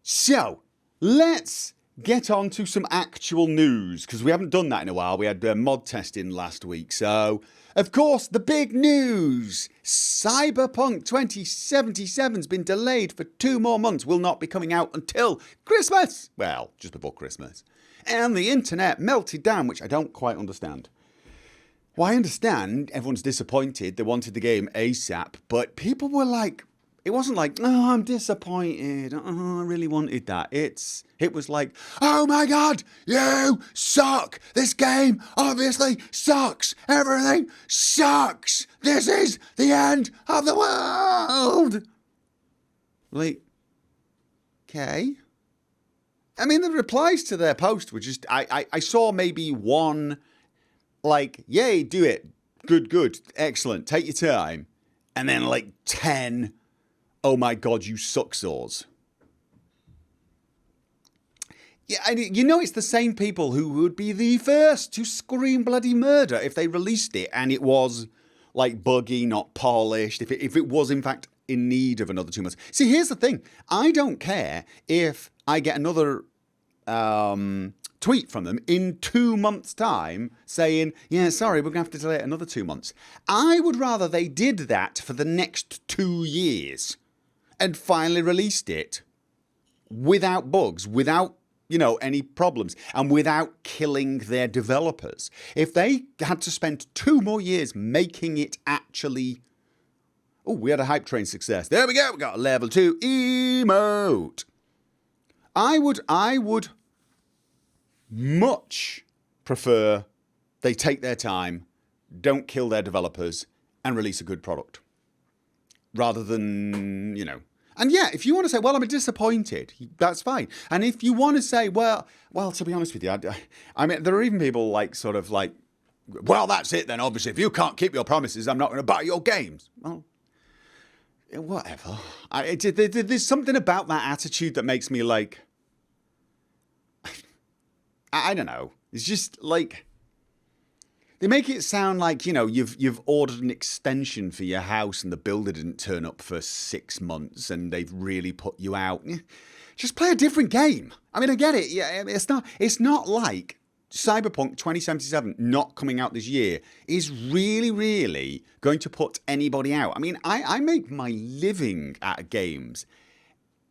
So, let's get on to some actual news, because we haven't done that in a while. We had mod testing last week. So, of course, the big news. Cyberpunk 2077's been delayed for 2 more months. Will not be coming out until Christmas. Well, just before Christmas. And the internet melted down, which I don't quite understand. Well, I understand everyone's disappointed. They wanted the game ASAP. But people were like... It wasn't like, oh, I'm disappointed. Oh, I really wanted that. It was like, oh my God, you suck. This game obviously sucks. Everything sucks. This is the end of the world. Like, okay. I mean, the replies to their post were just, I saw maybe one, like, yay, do it. Good, excellent. Take your time. And then like 10... oh my God, you suck saws. Yeah, and you know it's the same people who would be the first to scream bloody murder if they released it and it was like buggy, not polished, if it was in fact in need of another 2 months. See, here's the thing. I don't care if I get another tweet from them in 2 months' time saying, yeah, sorry, we're going to have to delay it another 2 months. I would rather they did that for the next 2 years. And finally released it without bugs, without, any problems, and without killing their developers. If they had to spend 2 more years making it actually... Oh, we had a hype train success. There we go. We got a level 2 emote. I would much prefer they take their time, don't kill their developers, and release a good product. Rather than, And yeah, if you want to say, well, I'm disappointed, that's fine. And if you want to say, well, to be honest with you, I mean, there are even people well, that's it then, obviously. If you can't keep your promises, I'm not going to buy your games. Well, whatever. There's something about that attitude that makes me like... I don't know. It's just like... They make it sound like, you've ordered an extension for your house and the builder didn't turn up for 6 months and they've really put you out. Just play a different game. I mean, I get it. Yeah, it's not like Cyberpunk 2077 not coming out this year is really, really going to put anybody out. I mean, I make my living out of games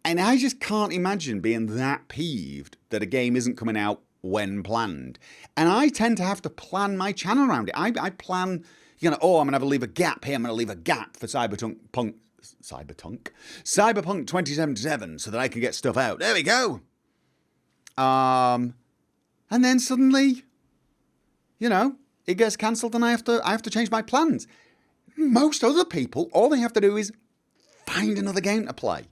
and I just can't imagine being that peeved that a game isn't coming out when planned. And I tend to have to plan my channel around it. I plan, I'm going to leave a gap here. I'm going to leave a gap for Cyberpunk 2077 so that I can get stuff out. There we go. And then suddenly, it gets cancelled and I have to change my plans. Most other people, all they have to do is find another game to play.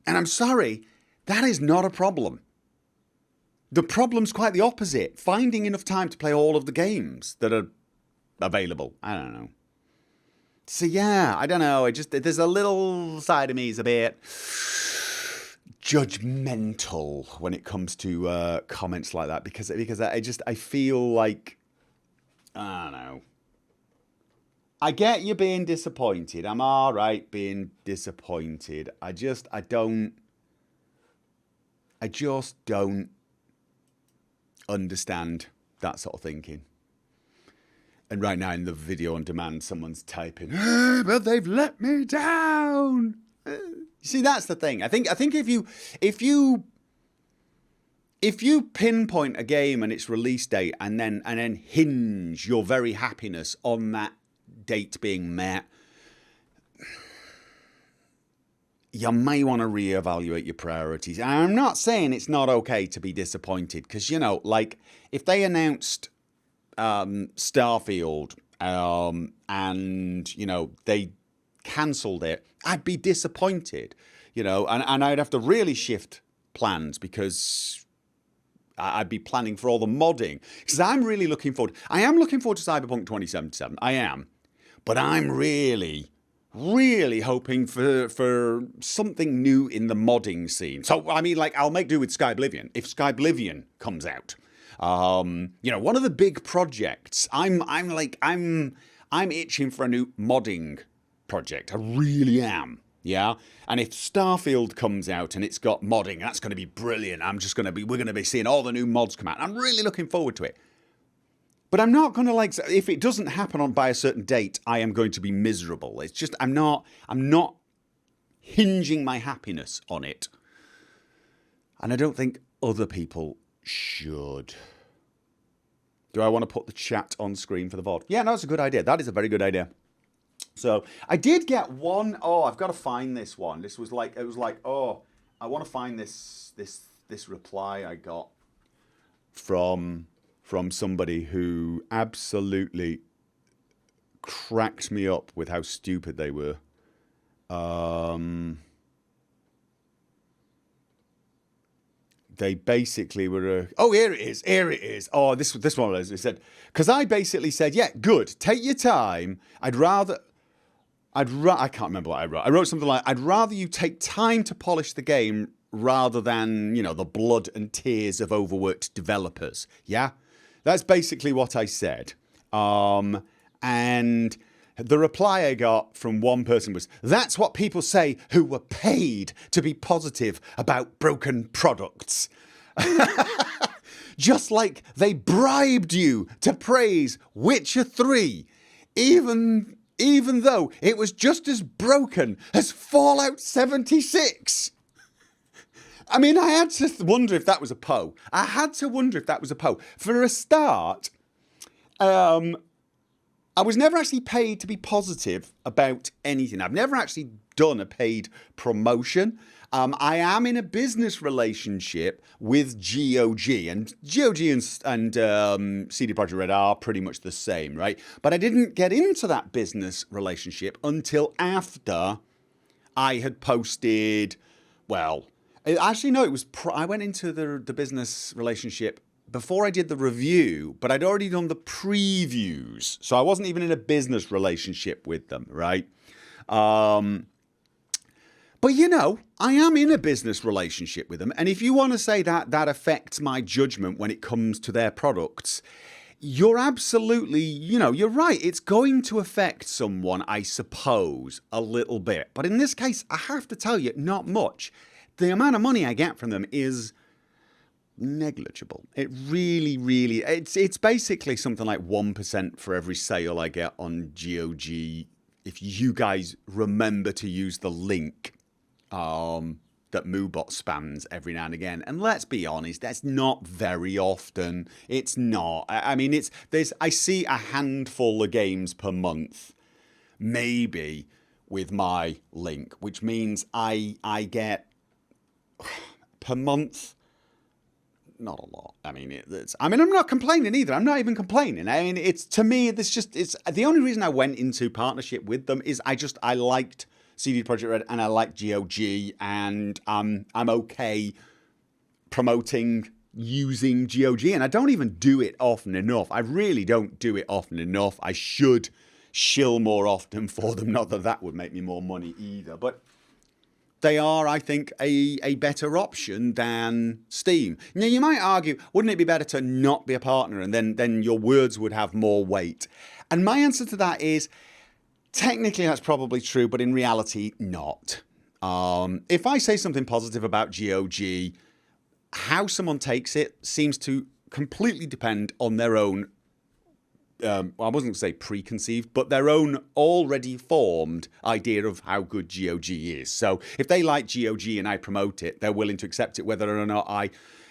And I'm sorry, that is not a problem. The problem's quite the opposite. Finding enough time to play all of the games that are available. I don't know. So yeah, I don't know. There's a little side of me is a bit judgmental when it comes to comments like that because I feel like, I don't know. I get you being disappointed. I'm all right being disappointed. I just don't understand that sort of thinking. And right now in the video on demand, someone's typing, hey, but they've let me down. You see, that's the thing. I think if you pinpoint a game and its release date and then hinge your very happiness on that date being met, you may want to reevaluate your priorities. And I'm not saying it's not okay to be disappointed because, like if they announced Starfield and, they cancelled it, I'd be disappointed, and I'd have to really shift plans because I'd be planning for all the modding because I am looking forward to Cyberpunk 2077. I am. But I'm really hoping for something new in the modding scene. So, I mean, like, I'll make do with Skyblivion if Skyblivion comes out. One of the big projects, I'm itching for a new modding project. I really am. Yeah, and if Starfield comes out and it's got modding, that's going to be brilliant. We're going to be seeing all the new mods come out. I'm really looking forward to it. But I'm not going to if it doesn't happen by a certain date, I am going to be miserable. It's just I'm not hinging my happiness on it. And I don't think other people should. Do I want to put the chat on screen for the VOD? Yeah, no, that's a good idea. That is a very good idea. So I did get one. Oh, I've got to find this one. It was like, oh, I want to find this reply I got from somebody who absolutely cracked me up with how stupid they were. They basically were. Oh, here it is. Here it is. Oh, this one was. It said, because I basically said, yeah, good. Take your time. I can't remember what I wrote. I wrote something like, I'd rather you take time to polish the game rather than, the blood and tears of overworked developers. Yeah? That's basically what I said. And the reply I got from one person was, that's what people say who were paid to be positive about broken products. Just like they bribed you to praise Witcher 3, even though it was just as broken as Fallout 76. I mean, I had to wonder if that was a Poe. For a start, I was never actually paid to be positive about anything. I've never actually done a paid promotion. I am in a business relationship with GOG, and GOG and CD Projekt Red are pretty much the same, right? But I didn't get into that business relationship until after I had posted, well, actually, no, it was, I went into the business relationship before I did the review, but I'd already done the previews. So I wasn't even in a business relationship with them, right? But I am in a business relationship with them. And if you want to say that affects my judgment when it comes to their products, you're absolutely, you're right. It's going to affect someone, I suppose, a little bit. But in this case, I have to tell you, not much. The amount of money I get from them is negligible. It really, it's basically something like 1% for every sale I get on GOG. If you guys remember to use the link that Moobot spams every now and again, and let's be honest, that's not very often. It's not. I mean, I see a handful of games per month, maybe, with my link, which means I get per month. Not a lot. I mean, I'm not complaining either. I'm not even complaining. I mean, it's the only reason I went into partnership with them is I liked CD Projekt Red and I liked GOG, and I'm okay promoting using GOG, and I don't even do it often enough. I really don't do it often enough. I should shill more often for them. Not that would make me more money either, but they are, I think, a better option than Steam. Now, you might argue, wouldn't it be better to not be a partner, and then your words would have more weight? And my answer to that is, technically that's probably true, but in reality, not. If I say something positive about GOG, how someone takes it seems to completely depend on their own, I wasn't going to say preconceived, but their own already formed idea of how good GOG is. So if they like GOG and I promote it, they're willing to accept it whether or not I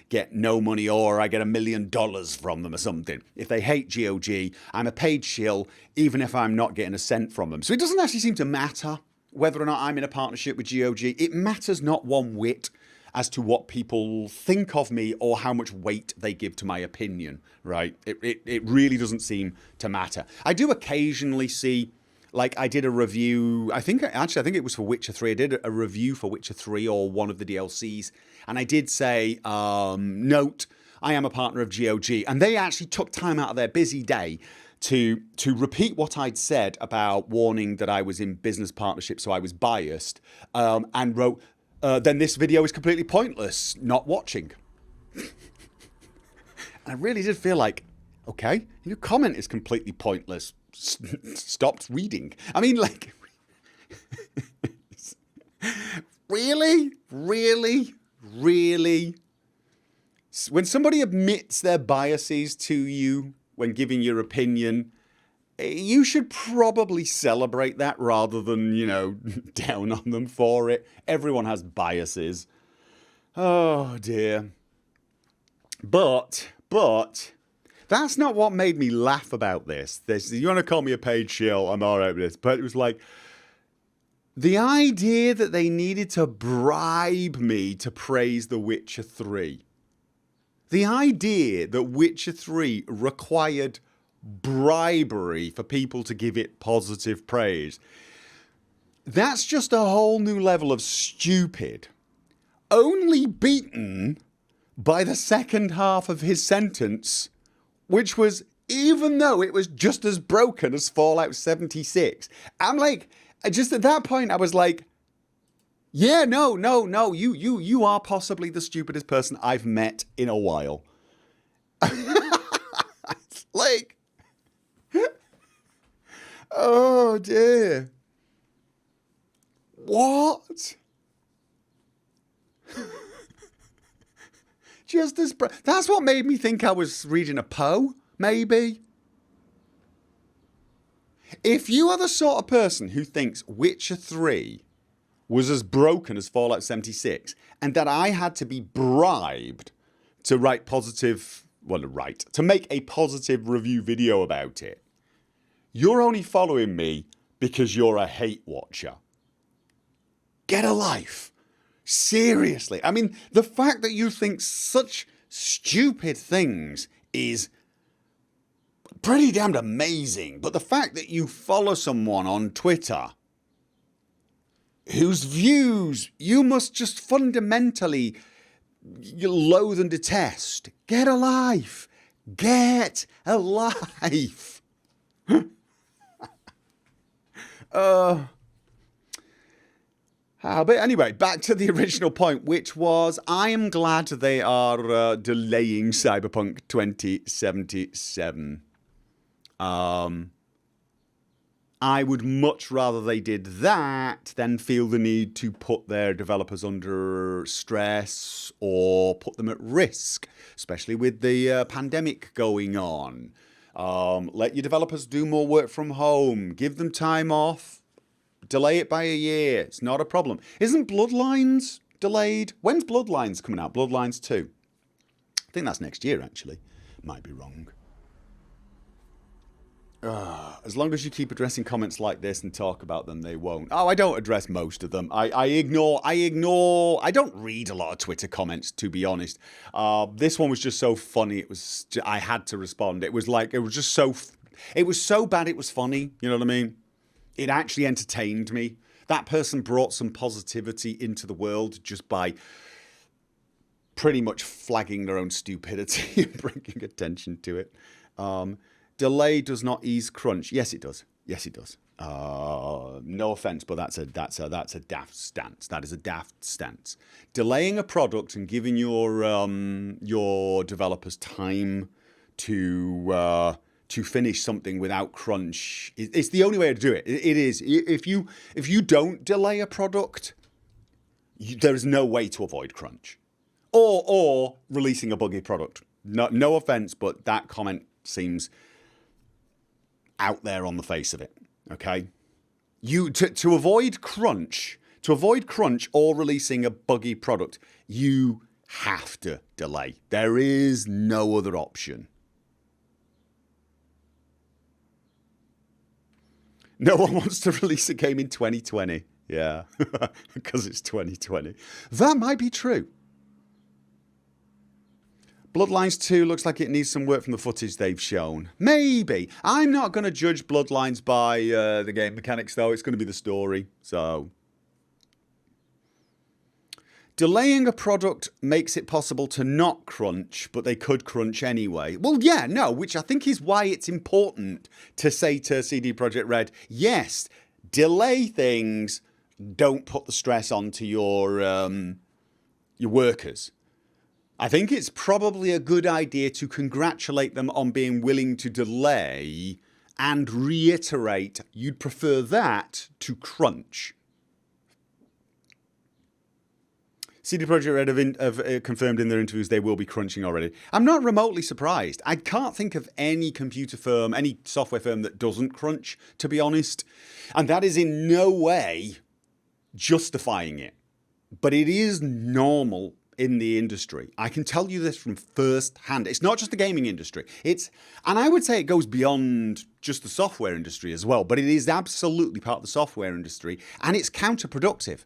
get no money or I get $1 million from them or something. If they hate GOG, I'm a paid shill, even if I'm not getting a cent from them. So it doesn't actually seem to matter whether or not I'm in a partnership with GOG. It matters not one whit as to what people think of me or how much weight they give to my opinion, right? It really doesn't seem to matter. I do occasionally see, like I did a review, I think it was for Witcher 3. I did a review for Witcher 3 or one of the DLCs, and I did say, note, I am a partner of GOG, and they actually took time out of their busy day to repeat what I'd said about warning that I was in business partnership, so I was biased, and wrote, then this video is completely pointless, not watching. And I really did feel like, okay, your comment is completely pointless. Stopped reading. I mean, like, Really? Really? Really? When somebody admits their biases to you when giving your opinion, you should probably celebrate that rather than, down on them for it. Everyone has biases. Oh dear. But that's not what made me laugh about this. You want to call me a paid shill, I'm alright with this. But it was like, the idea that they needed to bribe me to praise The Witcher 3. The idea that Witcher 3 required bribery for people to give it positive praise. That's just a whole new level of stupid. Only beaten by the second half of his sentence, which was, even though it was just as broken as Fallout 76. I'm like, just at that point, I was like, yeah, no, you are possibly the stupidest person I've met in a while. It's like, oh dear. What? Just as that's what made me think I was reading a Poe, maybe. If you are the sort of person who thinks Witcher 3 was as broken as Fallout 76 and that I had to be bribed to to make a positive review video about it, you're only following me because you're a hate watcher. Get a life. Seriously. I mean, the fact that you think such stupid things is pretty damned amazing. But the fact that you follow someone on Twitter whose views you must just fundamentally loathe and detest. Get a life. Get a life. But anyway, back to the original point, which was I am glad they are delaying Cyberpunk 2077. I would much rather they did that than feel the need to put their developers under stress or put them at risk, especially with the pandemic going on. Let your developers do more work from home. Give them time off. Delay it by a year. It's not a problem. Isn't Bloodlines delayed? When's Bloodlines coming out? Bloodlines 2. I think that's next year, actually. Might be wrong. As long as you keep addressing comments like this and talk about them, they won't. Oh, I don't address most of them. I ignore. I don't read a lot of Twitter comments, to be honest. This one was just so funny. I had to respond. It was so bad it was funny. You know what I mean? It actually entertained me. That person brought some positivity into the world just by pretty much flagging their own stupidity and bringing attention to it. Delay does not ease crunch. Yes, it does. Yes, it does. No offense, but that's a daft stance. That is a daft stance. Delaying a product and giving your developers time to finish something without crunch, it's the only way to do it. It is. If you don't delay a product, there is no way to avoid crunch, or releasing a buggy product. No offense, but that comment seems out there on the face of it. Okay, to avoid crunch or releasing a buggy product, you have to delay. There is no other option. No one wants to release a game in 2020. Yeah, because it's 2020. That might be true. Bloodlines 2 looks like it needs some work from the footage they've shown. Maybe. I'm not going to judge Bloodlines by the game mechanics, though. It's going to be the story. So, delaying a product makes it possible to not crunch, but they could crunch anyway. Well, yeah, no, which I think is why it's important to say to CD Projekt Red, yes, delay things, don't put the stress onto your workers. I think it's probably a good idea to congratulate them on being willing to delay and reiterate you'd prefer that to crunch. CD Projekt Red have confirmed in their interviews they will be crunching already. I'm not remotely surprised. I can't think of any computer firm, any software firm that doesn't crunch, to be honest. And that is in no way justifying it. But it is normal in the industry. I can tell you this from first hand. It's not just the gaming industry. And I would say it goes beyond just the software industry as well, but it is absolutely part of the software industry, and it's counterproductive.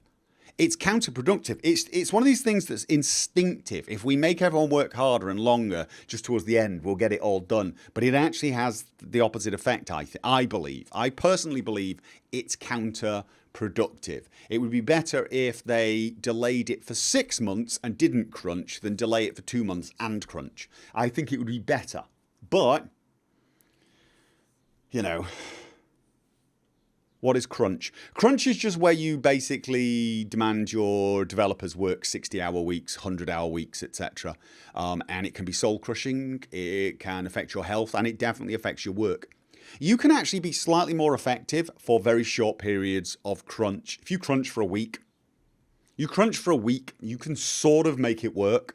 It's counterproductive. It's one of these things that's instinctive. If we make everyone work harder and longer, just towards the end, we'll get it all done. But it actually has the opposite effect, I believe. I personally believe it's counterproductive. It would be better if they delayed it for 6 months and didn't crunch than delay it for 2 months and crunch. I think it would be better. But, you know, what is crunch? Crunch is just where you basically demand your developers work 60-hour weeks, 100-hour weeks, etc. And it can be soul-crushing, it can affect your health, and it definitely affects your work. You can actually be slightly more effective for very short periods of crunch. If you crunch for a week, you can sort of make it work.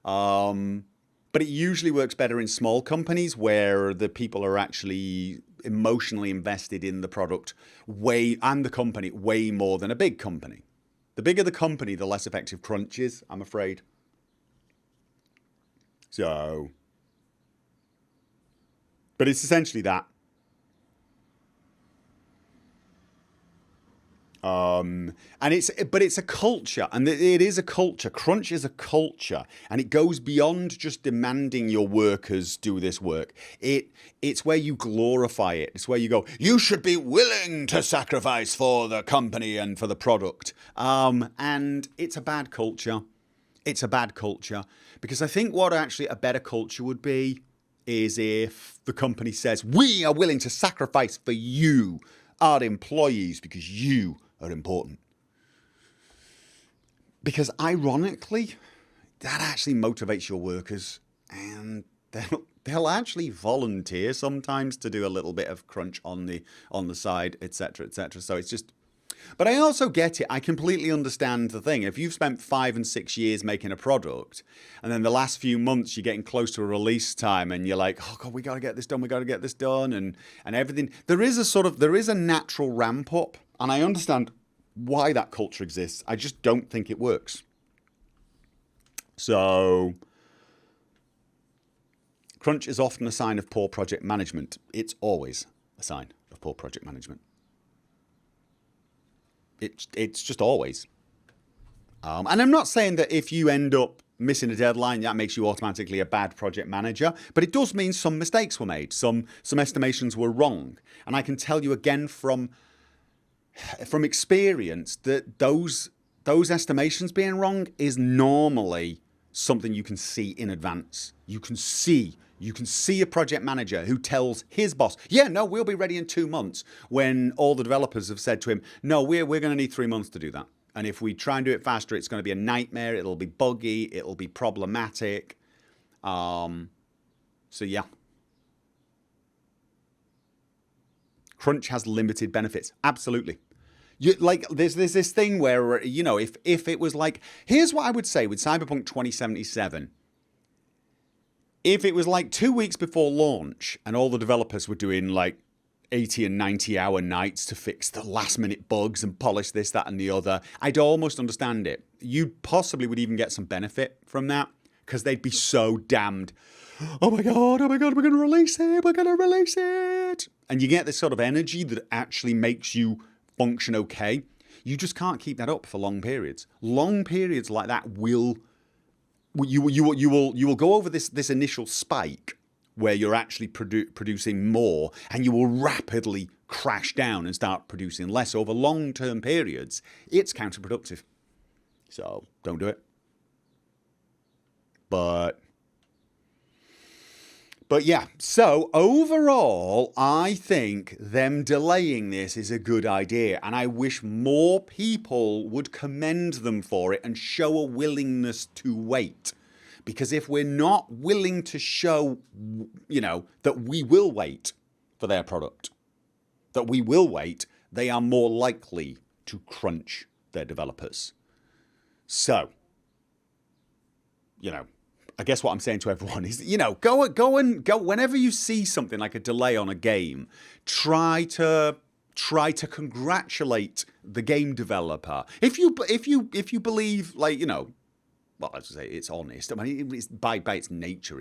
But it usually works better in small companies where the people are actually emotionally invested in the product and the company way more than a big company. The bigger the company, the less effective crunch is, I'm afraid. So, but it's essentially that. But it's a culture, and it is a culture. Crunch is a culture, and it goes beyond just demanding your workers do this work. It's where you glorify it. It's where you go, you should be willing to sacrifice for the company and for the product. And it's a bad culture. It's a bad culture because I think what actually a better culture would be is if the company says, we are willing to sacrifice for you, our employees, because you are important. Because ironically, that actually motivates your workers, and they'll actually volunteer sometimes to do a little bit of crunch on the side, etc., etc. So it's just, but I also get it. I completely understand the thing. If you've spent 5 and 6 years making a product, and then the last few months you're getting close to a release time, and you're like, oh God, we got to get this done, and everything. There is a natural ramp up, and I understand why that culture exists. I just don't think it works. So, crunch is often a sign of poor project management. It's always a sign of poor project management. It's just always. And I'm not saying that if you end up missing a deadline, that makes you automatically a bad project manager, but it does mean some mistakes were made, some estimations were wrong. And I can tell you again from experience that those estimations being wrong is normally something you can see in advance. You can see a project manager who tells his boss, yeah, no, we'll be ready in 2 months, when all the developers have said to him, no, we're going to need 3 months to do that. And if we try and do it faster, it's going to be a nightmare. It'll be buggy. It'll be problematic. So yeah. Crunch has limited benefits. Absolutely. There's this thing where, you know, if it was like, here's what I would say with Cyberpunk 2077. If it was like 2 weeks before launch and all the developers were doing like 80 and 90 hour nights to fix the last minute bugs and polish this, that, and the other, I'd almost understand it. You possibly would even get some benefit from that because they'd be so damned, oh my God, we're going to release it. And you get this sort of energy that actually makes you function okay. You just can't keep that up for long periods. Long periods like that you will go over this initial spike where you're actually producing more, and you will rapidly crash down and start producing less over long-term periods. It's counterproductive. So don't do it. But yeah, so overall, I think them delaying this is a good idea, and I wish more people would commend them for it and show a willingness to wait. Because if we're not willing to show, you know, that we will wait for their product, they are more likely to crunch their developers. So, you know, I guess what I'm saying to everyone is, you know, go whenever you see something like a delay on a game, try to congratulate the game developer. If you believe, like, you know, well, as I say, it's honest. I mean, it's by its nature,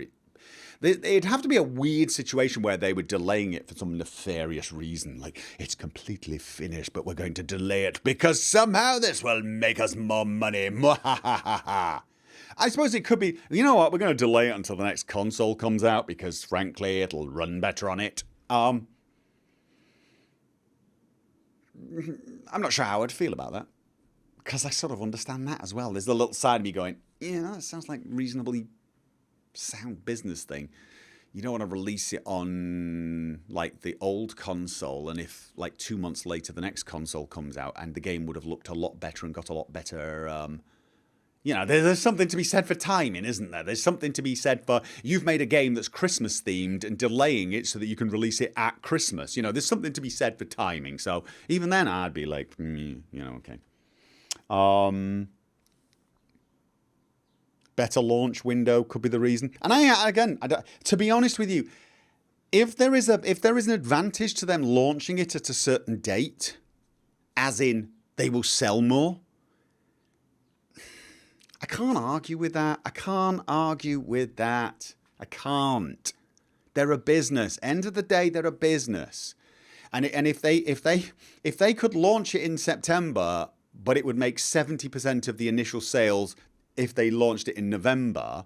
it'd have to be a weird situation where they were delaying it for some nefarious reason, like it's completely finished, but we're going to delay it because somehow this will make us more money. I suppose it could be, you know what, we're going to delay it until the next console comes out because, frankly, it'll run better on it. I'm not sure how I'd feel about that, because I sort of understand that as well. There's the little side of me going, yeah, that sounds like reasonably sound business thing. You don't want to release it on, like, the old console, and if, like, 2 months later the next console comes out and the game would have looked a lot better and got a lot better, you know, there's something to be said for timing, isn't there? There's something to be said for, you've made a game that's Christmas themed and delaying it so that you can release it at Christmas. You know, there's something to be said for timing. So even then I'd be like, you know, okay. Better launch window could be the reason. And to be honest with you, if there is an advantage to them launching it at a certain date, as in they will sell more, I can't argue with that. I can't. They're a business. End of the day, they're a business. And if they could launch it in September, but it would make 70% of the initial sales if they launched it in November,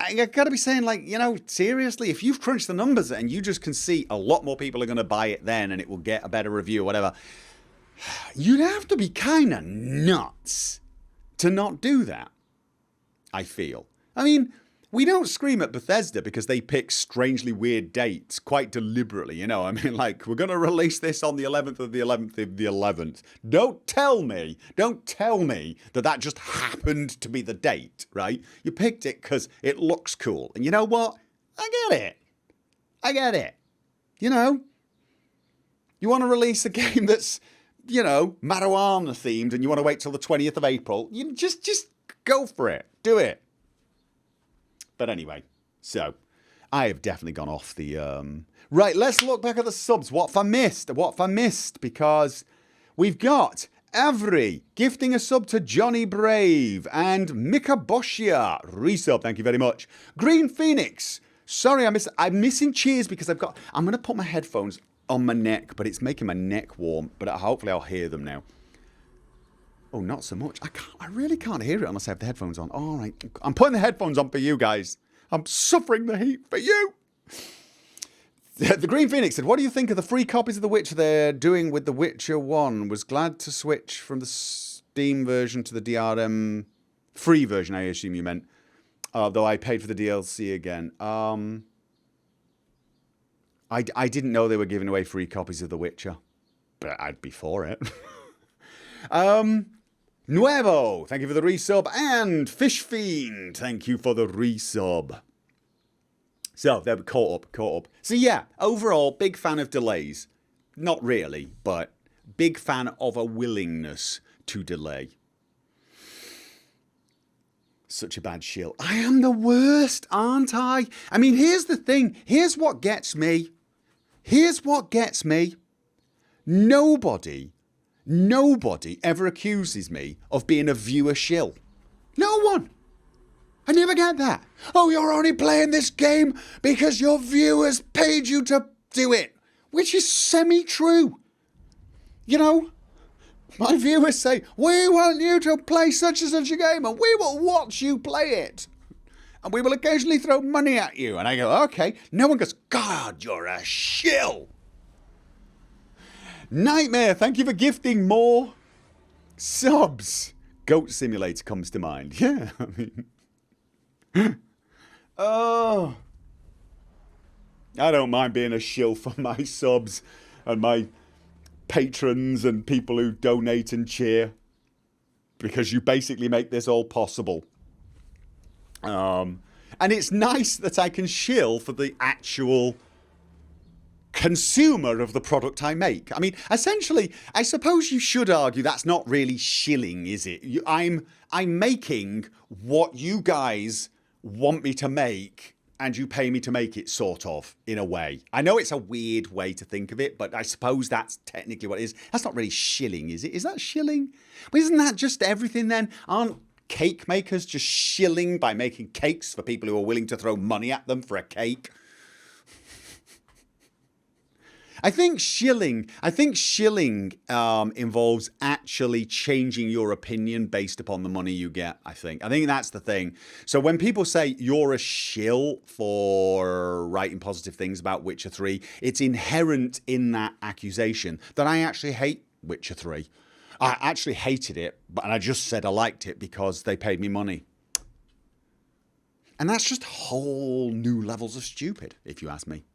I got to be saying, like, you know, seriously, if you've crunched the numbers and you just can see a lot more people are going to buy it then and it will get a better review or whatever, you'd have to be kind of nuts to not do that, I feel. I mean, we don't scream at Bethesda because they pick strangely weird dates quite deliberately, you know. I mean, like, we're going to release this on the 11th of the 11th of the 11th. Don't tell me that just happened to be the date, right? You picked it because it looks cool. And you know what? I get it. You know? You want to release a game that's, you know, marijuana themed and you want to wait till the 20th of April, you just go for it. Do it. But anyway, so I have definitely gone off the... Right, let's look back at the subs. What have I missed? Because we've got Avery gifting a sub to Johnny Brave and Mikaboshia resub. Thank you very much. Green Phoenix. Sorry, I'm missing cheers because I'm going to put my headphones on my neck, but it's making my neck warm. But hopefully I'll hear them now. Oh, not so much. I really can't hear it unless I have the headphones on. All right. I'm putting the headphones on for you guys. I'm suffering the heat for you. The Green Phoenix said, what do you think of the free copies of The Witcher they're doing with The Witcher 1? Was glad to switch from the Steam version to the DRM free version, I assume you meant. Though I paid for the DLC again. I didn't know they were giving away free copies of The Witcher. But I'd be for it. Nuevo, thank you for the resub, and Fish Fiend, thank you for the resub. So, they were caught up. So yeah, overall, big fan of delays. Not really, but big fan of a willingness to delay. Such a bad shill. I am the worst, aren't I? I mean, here's the thing. Here's what gets me. Nobody ever accuses me of being a viewer shill. No one. I never get that. Oh, you're only playing this game because your viewers paid you to do it. Which is semi-true. You know, my viewers say, we want you to play such and such a game and we will watch you play it. And we will occasionally throw money at you. And I go, okay. No one goes, God, you're a shill. Nightmare, thank you for gifting more subs. Goat Simulator comes to mind. Yeah, I mean... Oh. I don't mind being a shill for my subs and my patrons and people who donate and cheer. Because you basically make this all possible. And it's nice that I can shill for the actual consumer of the product I make. I mean, essentially, I suppose you should argue that's not really shilling, is it? I'm making what you guys want me to make, and you pay me to make it, sort of, in a way. I know it's a weird way to think of it, but I suppose that's technically what it is. That's not really shilling, is it? Is that shilling? But isn't that just everything then? Aren't cake makers just shilling by making cakes for people who are willing to throw money at them for a cake? I think shilling involves actually changing your opinion based upon the money you get, I think that's the thing. So when people say you're a shill for writing positive things about Witcher 3, it's inherent in that accusation that I actually hate Witcher 3. I actually hated it, and I just said I liked it because they paid me money. And that's just whole new levels of stupid, if you ask me.